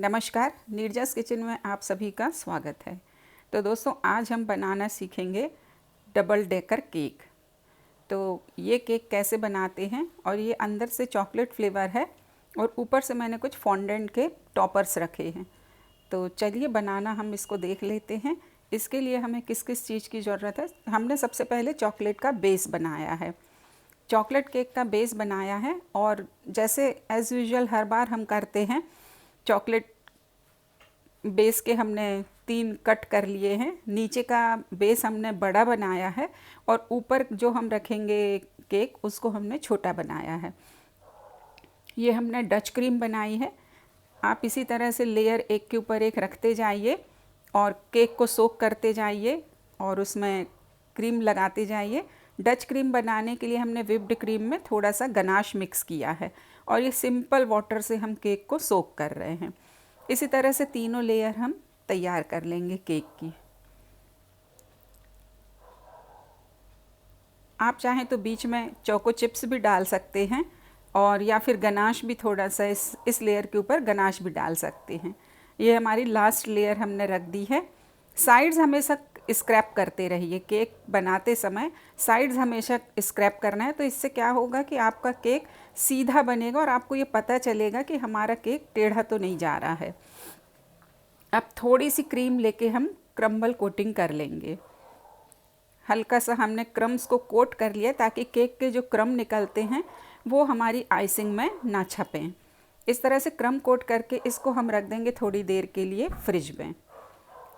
नमस्कार, नीरजास किचन में आप सभी का स्वागत है। तो दोस्तों, आज हम बनाना सीखेंगे डबल डेकर केक। तो ये केक कैसे बनाते हैं, और ये अंदर से चॉकलेट फ्लेवर है और ऊपर से मैंने कुछ फॉन्डेंट के टॉपर्स रखे हैं। तो चलिए बनाना हम इसको देख लेते हैं। इसके लिए हमें किस किस चीज़ की ज़रूरत है। हमने सबसे पहले चॉकलेट का बेस बनाया है, चॉकलेट केक का बेस बनाया है। और जैसे एज़ यूजुअल हर बार हम करते हैं, चॉकलेट बेस के हमने 3 कट कर लिए हैं। नीचे का बेस हमने बड़ा बनाया है और ऊपर जो हम रखेंगे केक, उसको हमने छोटा बनाया है। ये हमने डच क्रीम बनाई है। आप इसी तरह से लेयर एक के ऊपर एक रखते जाइए और केक को सोक करते जाइए और उसमें क्रीम लगाते जाइए। डच क्रीम बनाने के लिए हमने व्हिप्ड क्रीम में थोड़ा सा गनाश मिक्स किया है और ये सिंपल वाटर से हम केक को सोक कर रहे हैं। इसी तरह से तीनों लेयर हम तैयार कर लेंगे केक की। आप चाहें तो बीच में चोको चिप्स भी डाल सकते हैं और या फिर गनाश भी थोड़ा सा इस लेयर के ऊपर गनाश भी डाल सकते हैं। ये हमारी लास्ट लेयर हमने रख दी है। साइड्स हमेशा स्क्रैप करते रहिए। केक बनाते समय साइड्स हमेशा स्क्रैप करना है, तो इससे क्या होगा कि आपका केक सीधा बनेगा और आपको ये पता चलेगा कि हमारा केक टेढ़ा तो नहीं जा रहा है। अब थोड़ी सी क्रीम लेके हम क्रम्बल कोटिंग कर लेंगे। हल्का सा हमने क्रम्स को कोट कर लिया ताकि केक के जो क्रम निकलते हैं वो हमारी आइसिंग में ना छपें। इस तरह से क्रम कोट करके इसको हम रख देंगे थोड़ी देर के लिए फ्रिज में।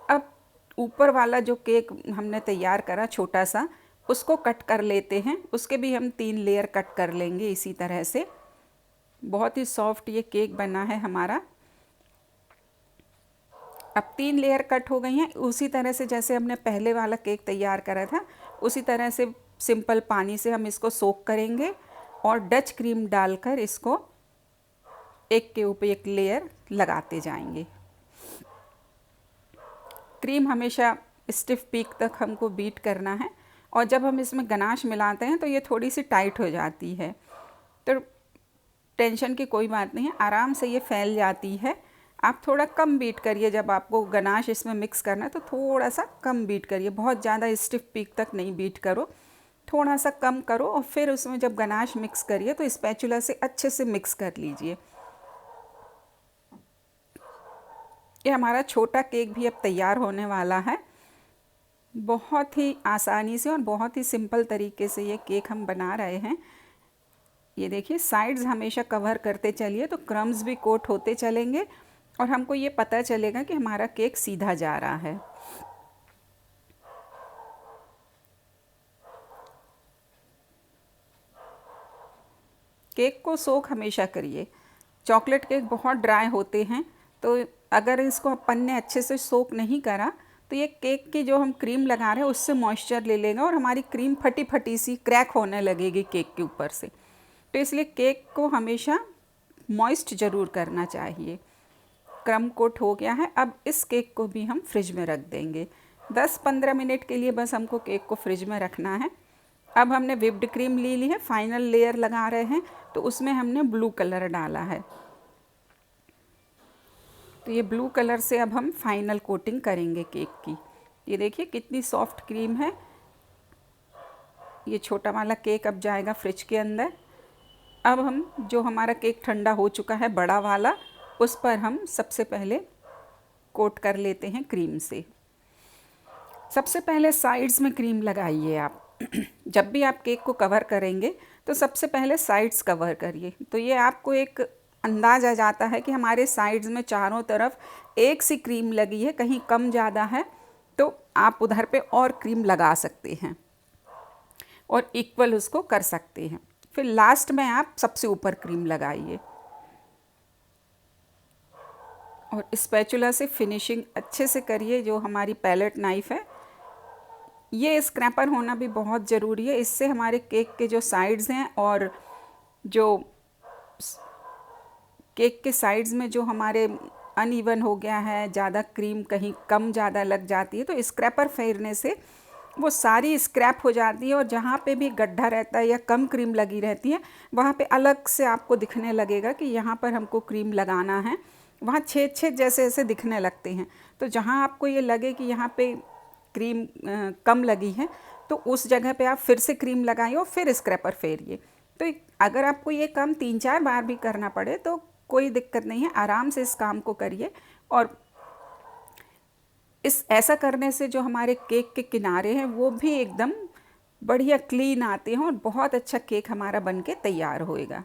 अब ऊपर वाला जो केक हमने तैयार करा छोटा सा, उसको कट कर लेते हैं। उसके भी हम 3 लेयर कट कर लेंगे इसी तरह से। बहुत ही सॉफ्ट ये केक बना है हमारा। अब 3 लेयर कट हो गई हैं। उसी तरह से जैसे हमने पहले वाला केक तैयार करा था, उसी तरह से सिंपल पानी से हम इसको सोक करेंगे और डच क्रीम डालकर इसको एक के ऊपर एक लेयर लगाते जाएंगे। क्रीम हमेशा स्टिफ पीक तक हमको बीट करना है और जब हम इसमें गनाश मिलाते हैं तो ये थोड़ी सी टाइट हो जाती है। तो टेंशन की कोई बात नहीं है, आराम से ये फैल जाती है। आप थोड़ा कम बीट करिए। जब आपको गनाश इसमें मिक्स करना है तो थोड़ा सा कम बीट करिए। बहुत ज़्यादा स्टिफ पीक तक नहीं बीट करो, थोड़ा सा कम करो। और फिर उसमें जब गनाश मिक्स करिए तो स्पैचुला से अच्छे से मिक्स कर लीजिए। ये हमारा छोटा केक भी अब तैयार होने वाला है। बहुत ही आसानी से और बहुत ही सिंपल तरीके से ये केक हम बना रहे हैं। ये देखिए, साइड्स हमेशा कवर करते चलिए तो क्रम्स भी कोट होते चलेंगे और हमको ये पता चलेगा कि हमारा केक सीधा जा रहा है। केक को सोक हमेशा करिए। चॉकलेट केक बहुत ड्राई होते हैं, तो अगर इसको अपन ने अच्छे से सोक नहीं करा तो ये केक की जो हम क्रीम लगा रहे हैं उससे मॉइस्चर ले लेगा और हमारी क्रीम फटी फटी सी क्रैक होने लगेगी केक के ऊपर से। तो इसलिए केक को हमेशा मॉइस्ट ज़रूर करना चाहिए। क्रम कोट हो गया है। अब इस केक को भी हम फ्रिज में रख देंगे। 10-15 मिनट के लिए बस हमको केक को फ्रिज में रखना है। अब हमने व्हिप्ड क्रीम ले ली है, फाइनल लेयर लगा रहे हैं, तो उसमें हमने ब्लू कलर डाला है। तो ये ब्लू कलर से अब हम फाइनल कोटिंग करेंगे केक की। ये देखिए कितनी सॉफ्ट क्रीम है। ये छोटा वाला केक अब जाएगा फ्रिज के अंदर। अब हम जो हमारा केक ठंडा हो चुका है बड़ा वाला, उस पर हम सबसे पहले कोट कर लेते हैं क्रीम से। सबसे पहले साइड्स में क्रीम लगाइए आप। जब भी आप केक को कवर करेंगे तो सबसे पहले साइड्स कवर करिए। तो ये आपको एक अंदाज़ आ जाता है कि हमारे साइड्स में चारों तरफ एक सी क्रीम लगी है, कहीं कम ज़्यादा है तो आप उधर पे और क्रीम लगा सकते हैं और इक्वल उसको कर सकते हैं। फिर लास्ट में आप सबसे ऊपर क्रीम लगाइए और स्पैचुला से फिनिशिंग अच्छे से करिए। जो हमारी पैलेट नाइफ़ है, ये स्क्रैपर होना भी बहुत ज़रूरी है। इससे हमारे केक के जो साइड्स हैं और जो केक के साइड्स में जो हमारे अनइवन हो गया है, ज़्यादा क्रीम कहीं कम ज़्यादा लग जाती है, तो स्क्रैपर फेरने से वो सारी स्क्रैप हो जाती है और जहाँ पे भी गड्ढा रहता है या कम क्रीम लगी रहती है वहाँ पे अलग से आपको दिखने लगेगा कि यहाँ पर हमको क्रीम लगाना है। वहाँ छेद छेद जैसे ऐसे दिखने लगते हैं। तो जहाँ आपको ये लगे कि यहाँ पे क्रीम कम लगी है तो उस जगह पे आप फिर से क्रीम लगाइए और फिर स्क्रैपर फेरिए। तो अगर आपको ये काम 3-4 बार भी करना पड़े तो कोई दिक्कत नहीं है, आराम से इस काम को करिए। और ऐसा करने से जो हमारे केक के किनारे हैं वो भी एकदम बढ़िया क्लीन आते हैं और बहुत अच्छा केक हमारा बनके तैयार होएगा।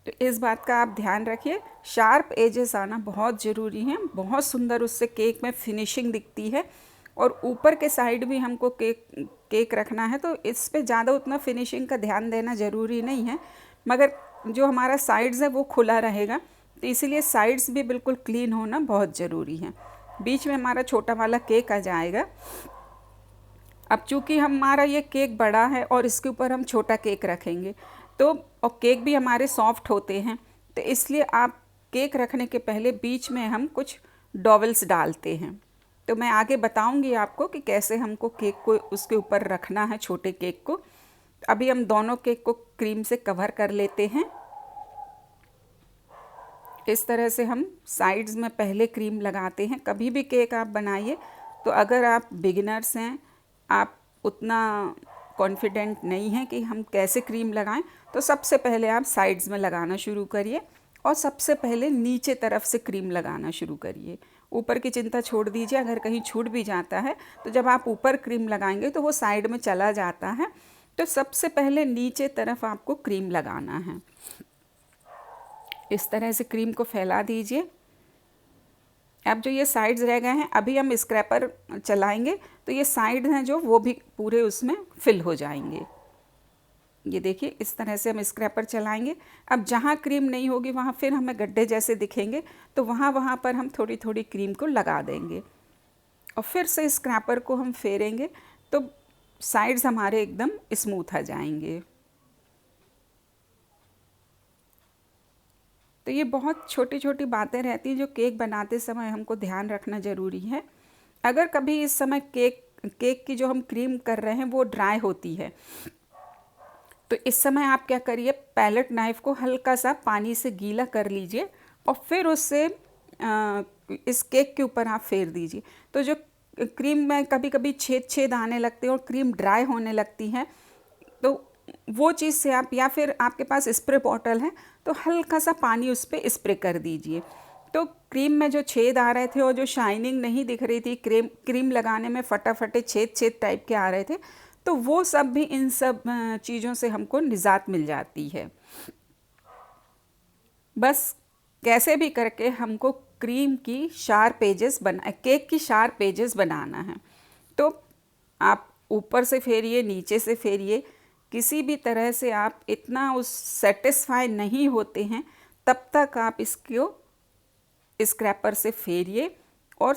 तो इस बात का आप ध्यान रखिए, शार्प एजेस आना बहुत ज़रूरी है, बहुत सुंदर उससे केक में फिनिशिंग दिखती है। और ऊपर के साइड भी हमको केक रखना है तो इस पे ज़्यादा उतना फिनिशिंग का ध्यान देना ज़रूरी नहीं है, मगर जो हमारा साइड्स है वो खुला रहेगा, तो इसीलिए साइड्स भी बिल्कुल क्लीन होना बहुत ज़रूरी है। बीच में हमारा छोटा वाला केक आ जाएगा। अब चूँकि हमारा ये केक बड़ा है और इसके ऊपर हम छोटा केक रखेंगे तो, और केक भी हमारे सॉफ्ट होते हैं, तो इसलिए आप केक रखने के पहले बीच में हम कुछ डॉवल्स डालते हैं। तो मैं आगे बताऊंगी आपको कि कैसे हमको केक को उसके ऊपर रखना है, छोटे केक को। अभी हम दोनों केक को क्रीम से कवर कर लेते हैं। इस तरह से हम साइड्स में पहले क्रीम लगाते हैं। कभी भी केक आप बनाइए तो अगर आप बिगिनर्स हैं, आप उतना कॉन्फिडेंट नहीं हैं कि हम कैसे क्रीम लगाएं, तो सबसे पहले आप साइड्स में लगाना शुरू करिए और सबसे पहले नीचे तरफ से क्रीम लगाना शुरू करिए। ऊपर की चिंता छोड़ दीजिए, अगर कहीं छूट भी जाता है तो जब आप ऊपर क्रीम लगाएंगे तो वो साइड में चला जाता है। तो सबसे पहले नीचे तरफ आपको क्रीम लगाना है। इस तरह से क्रीम को फैला दीजिए। अब जो ये साइड्स रह गए हैं, अभी हम स्क्रैपर चलाएंगे तो ये साइड हैं जो वो भी पूरे उसमें फिल हो जाएंगे। ये देखिए, इस तरह से हम स्क्रैपर चलाएंगे। अब जहाँ क्रीम नहीं होगी वहाँ फिर हमें गड्ढे जैसे दिखेंगे, तो वहाँ पर हम थोड़ी थोड़ी क्रीम को लगा देंगे और फिर से स्क्रैपर को हम फेरेंगे तो साइड्स हमारे एकदम स्मूथ आ जाएंगे। तो ये बहुत छोटी छोटी बातें रहती हैं जो केक बनाते समय हमको ध्यान रखना ज़रूरी है। अगर कभी इस समय केक की जो हम क्रीम कर रहे हैं वो ड्राई होती है, तो इस समय आप क्या करिए, पैलेट नाइफ़ को हल्का सा पानी से गीला कर लीजिए और फिर उससे इस केक के ऊपर आप फेर दीजिए। तो जो क्रीम में कभी कभी छेद छेद आने लगते हैं और क्रीम ड्राई होने लगती है, तो वो चीज़ से आप, या फिर आपके पास स्प्रे बॉटल है तो हल्का सा पानी उस पर स्प्रे कर दीजिए। तो क्रीम में जो छेद आ रहे थे और जो शाइनिंग नहीं दिख रही थी, क्रीम लगाने में फटाफटे छेद छेद टाइप के आ रहे थे, तो वो सब भी, इन सब चीज़ों से हमको निजात मिल जाती है। बस कैसे भी करके हमको क्रीम की शार्प एजेस केक की शार्प एजेस बनाना है। तो आप ऊपर से फेरिए, नीचे से फेरिए, किसी भी तरह से आप इतना उस सेटिस्फाई नहीं होते हैं तब तक आप इसको स्क्रैपर से फेरिए और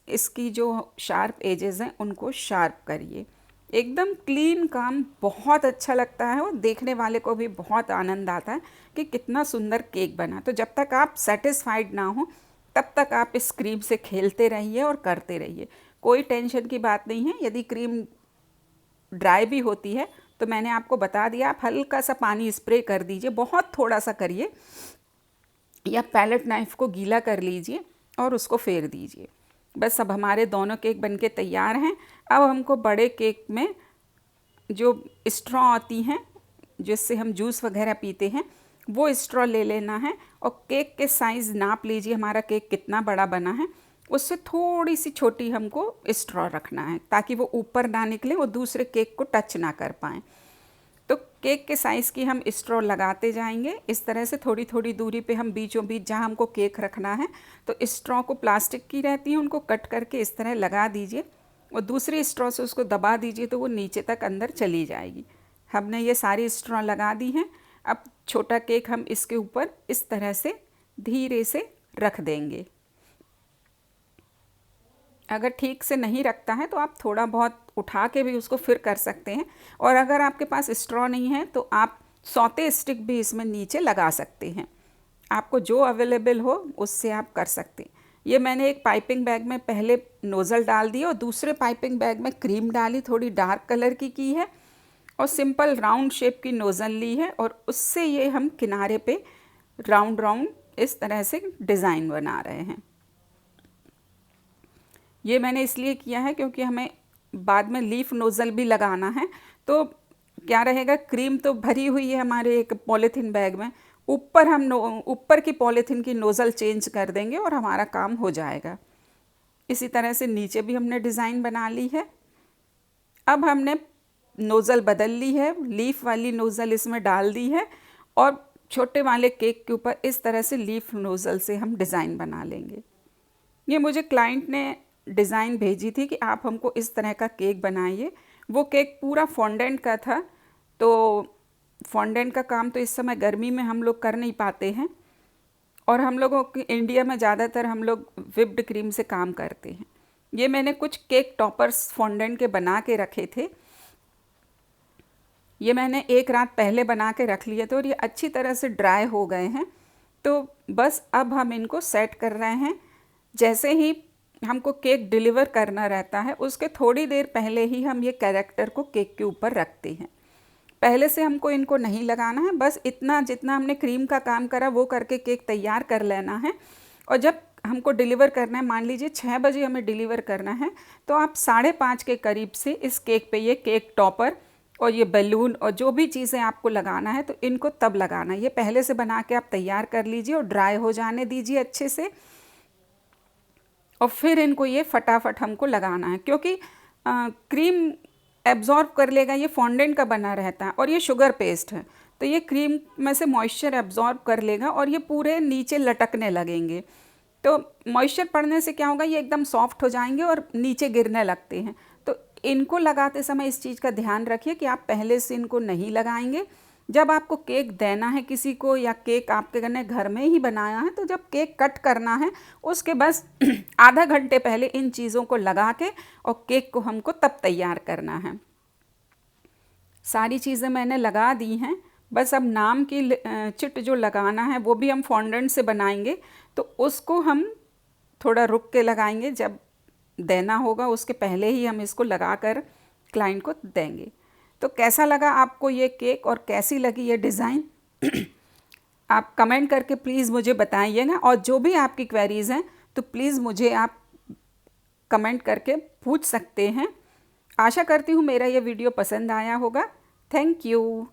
इसकी जो शार्प एजेस हैं उनको शार्प करिए। एकदम क्लीन काम बहुत अच्छा लगता है और देखने वाले को भी बहुत आनंद आता है कि कितना सुंदर केक बना। तो जब तक आप सेटिस्फाइड ना हो तब तक आप इस क्रीम से खेलते रहिए और करते रहिए। कोई टेंशन की बात नहीं है। यदि क्रीम ड्राई भी होती है तो मैंने आपको बता दिया, आप हल्का सा पानी स्प्रे कर दीजिए, बहुत थोड़ा सा करिए, या पैलेट नाइफ़ को गीला कर लीजिए और उसको फेर दीजिए। बस अब हमारे दोनों केक बनके तैयार हैं। अब हमको बड़े केक में जो स्ट्रॉ आती हैं जिससे हम जूस वगैरह पीते हैं, वो स्ट्रॉ ले लेना है और केक के साइज़ नाप लीजिए, हमारा केक कितना बड़ा बना है उससे थोड़ी सी छोटी हमको स्ट्रॉ रखना है ताकि वो ऊपर ना निकले, वो दूसरे केक को टच ना कर पाएँ। तो केक के साइज़ की हम स्ट्रॉ लगाते जाएंगे। इस तरह से थोड़ी थोड़ी दूरी पे हम बीचों बीच जहाँ हमको केक रखना है, तो स्ट्रॉ को प्लास्टिक की रहती है, उनको कट करके इस तरह लगा दीजिए और दूसरी स्ट्रॉ से उसको दबा दीजिए तो वो नीचे तक अंदर चली जाएगी। हमने ये सारी स्ट्रॉ लगा दी हैं। अब छोटा केक हम इसके ऊपर इस तरह से धीरे से रख देंगे। अगर ठीक से नहीं रखता है तो आप थोड़ा बहुत उठा के भी उसको फिर कर सकते हैं, और अगर आपके पास स्ट्रॉ नहीं है तो आप सौते स्टिक भी इसमें नीचे लगा सकते हैं। आपको जो अवेलेबल हो उससे आप कर सकते हैं। ये मैंने एक पाइपिंग बैग में पहले नोज़ल डाल दी और दूसरे पाइपिंग बैग में क्रीम डाली, थोड़ी डार्क कलर की है, और सिंपल राउंड शेप की नोज़ल ली है और उससे ये हम किनारे पे राउंड राउंड इस तरह से डिज़ाइन बना रहे हैं। ये मैंने इसलिए किया है क्योंकि हमें बाद में लीफ नोज़ल भी लगाना है। तो क्या रहेगा, क्रीम तो भरी हुई है हमारे एक पॉलीथीन बैग में, ऊपर हम ऊपर की पॉलीथीन की नोज़ल चेंज कर देंगे और हमारा काम हो जाएगा। इसी तरह से नीचे भी हमने डिज़ाइन बना ली है। अब हमने नोज़ल बदल ली है, लीफ वाली नोज़ल इसमें डाल दी है और छोटे वाले केक के ऊपर इस तरह से लीफ नोज़ल से हम डिज़ाइन बना लेंगे। ये मुझे क्लाइंट ने डिज़ाइन भेजी थी कि आप हमको इस तरह का केक बनाइए। वो केक पूरा फॉन्डेंट का था, तो फॉन्डेंट का काम तो इस समय गर्मी में हम लोग कर नहीं पाते हैं और हम लोगों की इंडिया में ज़्यादातर हम लोग व्हिप्ड क्रीम से काम करते हैं। ये मैंने कुछ केक टॉपर्स फॉन्डेंट के बना के रखे थे। ये मैंने एक रात पहले बना के रख लिए थे और ये अच्छी तरह से ड्राई हो गए हैं। तो बस अब हम इनको सेट कर रहे हैं। जैसे ही हमको केक डिलीवर करना रहता है उसके थोड़ी देर पहले ही हम ये कैरेक्टर को केक के ऊपर रखते हैं। पहले से हमको इनको नहीं लगाना है, बस इतना जितना हमने क्रीम का काम करा वो करके केक तैयार कर लेना है। और जब हमको डिलीवर करना है, मान लीजिए 6 बजे हमें डिलीवर करना है, तो आप 5:30 के करीब से इस केक पे ये केक टॉपर और ये बैलून और जो भी चीज़ें आपको लगाना है तो इनको तब लगाना है। ये पहले से बना के आप तैयार कर लीजिए और ड्राई हो जाने दीजिए अच्छे से, और फिर इनको ये फटाफट हमको लगाना है क्योंकि क्रीम एब्जॉर्ब कर लेगा। ये फॉन्डेंट का बना रहता है और ये शुगर पेस्ट है, तो ये क्रीम में से मॉइस्चर एब्जॉर्ब कर लेगा और ये पूरे नीचे लटकने लगेंगे। तो मॉइस्चर पड़ने से क्या होगा, ये एकदम सॉफ्ट हो जाएंगे और नीचे गिरने लगते हैं। तो इनको लगाते समय इस चीज़ का ध्यान रखिए कि आप पहले से इनको नहीं लगाएंगे। जब आपको केक देना है किसी को या केक आपके घर में ही बनाया है, तो जब केक कट करना है उसके बस आधा घंटे पहले इन चीज़ों को लगा के और केक को हमको तब तैयार करना है। सारी चीज़ें मैंने लगा दी हैं, बस अब नाम की चिट जो लगाना है वो भी हम फॉन्डेंट से बनाएंगे, तो उसको हम थोड़ा रुक के लगाएंगे। जब देना होगा उसके पहले ही हम इसको लगा कर क्लाइंट को देंगे। तो कैसा लगा आपको ये केक और कैसी लगी ये डिज़ाइन, आप कमेंट करके प्लीज़ मुझे बताइएगा। और जो भी आपकी क्वेरीज़ हैं तो प्लीज़ मुझे आप कमेंट करके पूछ सकते हैं। आशा करती हूँ मेरा ये वीडियो पसंद आया होगा। Thank you.